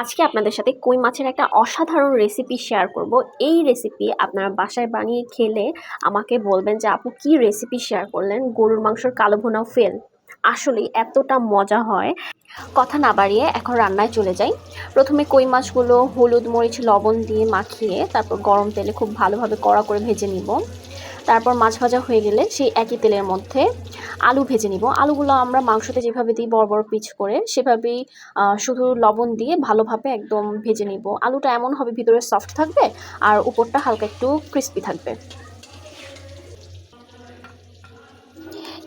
আজকে আপনাদের সাথে কই মাছের একটা অসাধারণ রেসিপি শেয়ার করব। এই রেসিপি আপনারা বাসায় বানিয়ে খেলে আমাকে বলবেন যে আপু কি রেসিপি শেয়ার করলেন, গরুর মাংসের কালো ভুনাও ফেল। আসলে এতটা মজা হয়। কথা না বাড়িয়ে এখন রান্নায় চলে যাই। প্রথমে কই মাছগুলো হলুদ মরিচ লবণ দিয়ে মাখিয়ে তারপর গরম তেলে খুব ভালোভাবে কড়া করে ভেজে নিব। তারপর মাছ ভাজা হয়ে গেলে সেই একই তেলের মধ্যে আলু ভেজে নিব। আলুগুলো আমরা মাংসতে যেভাবে দিই বড় বড় পিচ করে, সেভাবেই শুধু লবণ দিয়ে ভালোভাবে একদম ভেজে নিব। আলুটা এমন হবে ভিতরে সফট থাকবে আর উপরটা হালকা একটু ক্রিস্পি থাকবে।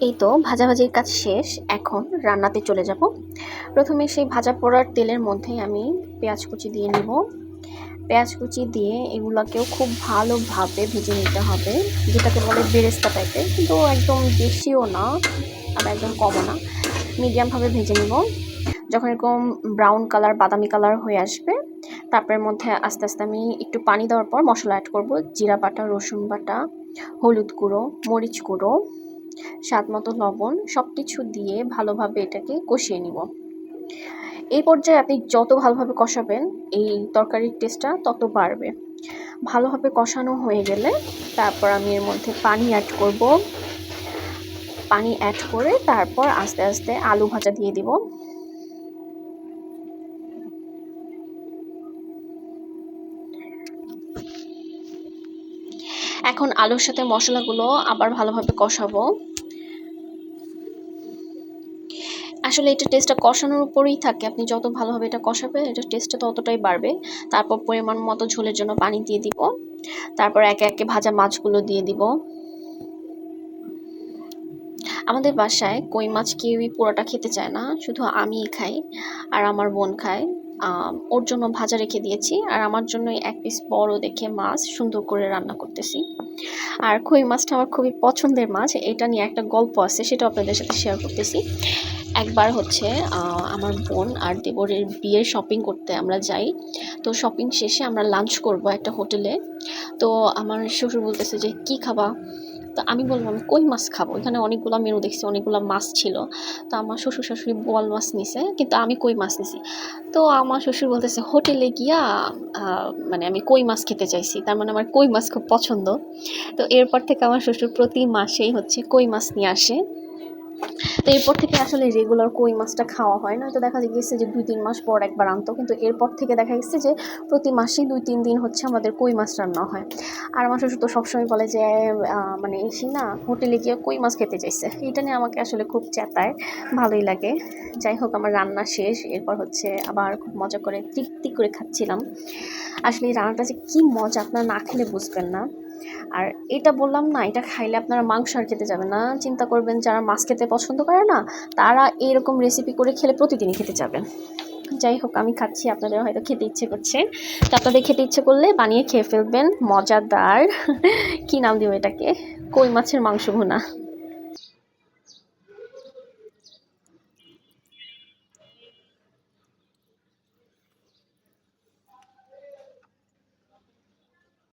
এই তো ভাজাভাজির কাজ শেষ, এখন রান্নাতে চলে যাব। প্রথমে সেই ভাজা পোড়ার তেলের মধ্যে আমি পেঁয়াজ কুচি দিয়ে নিব। পেঁয়াজ কুচি দিয়ে এগুলোকেও খুব ভালোভাবে ভেজে নিতে হবে, যেটাকে বলে বেরেস্তা টাইপের, কিন্তু একদম বেশিও না আবার একদম কমও না, মিডিয়ামভাবে ভেজে নিব। যখন এরকম ব্রাউন কালার বাদামি কালার হয়ে আসবে, তারপরের মধ্যে আস্তে আস্তে আমি একটু পানি দেওয়ার পর মশলা অ্যাড করব। জিরা বাটা, রসুন বাটা, হলুদ গুঁড়ো, মরিচ গুঁড়ো, স্বাদ মতো লবণ, সব কিছু দিয়ে ভালোভাবে এটাকে কষিয়ে নিব। এই পর্যায়ে আপনি যত ভালোভাবে কষাবেন এই তরকারির টেস্টটা তত বাড়বে। ভালোভাবে কষানো হয়ে গেলে তারপর আমি এর মধ্যে পানি অ্যাড করব। পানি অ্যাড করে তারপর আস্তে আস্তে আলু ভাজা দিয়ে দিব। এখন আলুর সাথে মশলাগুলো আবার ভালোভাবে কষাবো। আসলে এটা টেস্টটা কষানোর উপরেই থাকে, আপনি যত ভালোভাবে এটা কষাবেন এটার টেস্টটা ততটাই বাড়বে। তারপর পরিমাণ মতো ঝোলের জন্য পানি দিয়ে দিব। তারপর একে একে ভাজা মাছগুলো দিয়ে দিব। আমাদের বাসায় কই মাছ কেউই পোড়াটা খেতে চায় না, শুধু আমিই খাই আর আমার বোন খায়। ওর জন্য ভাজা রেখে দিয়েছি আর আমার জন্য এক পিস বড় দেখে মাছ সুন্দর করে রান্না করতেছি। আর কই মাছটা আমার খুবই পছন্দের মাছ, এটা নিয়ে একটা গল্প আছে, সেটা আপনাদের সাথে শেয়ার করতেছি। একবার হচ্ছে আমার বোন আর দেবরের বিয়ের শপিং করতে আমরা যাই। তো শপিং শেষে আমরা লাঞ্চ করব একটা হোটেলে। তো আমার শ্বশুর বলতেছে যে কি খাবা, তো আমি বললাম কই মাছ খাবো। এখানে অনেকগুলো মেনু দেখছি, অনেকগুলো মাছ ছিল। তো আমার শ্বশুর শাশুড়ি বোয়াল মাছ নিছে, কিন্তু আমি কই মাছ নিছি। তো আমার শ্বশুর বলতেছে হোটেলে গিয়া মানে আমি কই মাছ খেতে চাইছি, তার মানে আমার কই মাছ খুব পছন্দ। তো এরপর থেকে আমার শ্বশুর প্রতি মাসেই হচ্ছে কই মাছ নিয়ে আসে। তো এরপর থেকে আসলে রেগুলার কই মাছটা খাওয়া হয় না, তো দেখা গেছে যে 2-3 মাস পর একবার আনতো, কিন্তু এরপর থেকে দেখা গেছে যে প্রতি মাসেই 2-3 দিন হচ্ছে আমাদের কই মাছ রান্না হয়। আর আমার শ্বশুর তো সবসময় বলে যে মানে এসি না হোটেলে গিয়ে কই মাছ খেতে চাইছে। এটা নিয়ে আমাকে আসলে খুব চেতায়, ভালোই লাগে। যাই হোক, আমার রান্না শেষ, এরপর হচ্ছে আবার খুব মজা করে তৃপ্তি করে খাচ্ছিলাম। আসলে এই রান্নাটা যে কী মজা আপনারা না খেলে বুঝবেন না। আর এটা বললাম না, এটা খাইলে আপনারা মাংস আর খেতে যাবেন না। চিন্তা করবেন যারা মাছ খেতে পছন্দ করে না, তারা এইরকম রেসিপি করে খেলে প্রতিদিনই খেতে যাবেন। যাই হোক, আমি খাচ্ছি, আপনাদের হয়তো খেতে ইচ্ছে করছে। তো আপনাদের খেতে ইচ্ছে করলে বানিয়ে খেয়ে ফেলবেন, মজাদার। কী নাম দিব এটাকে, কই মাছের মাংস ভুনা।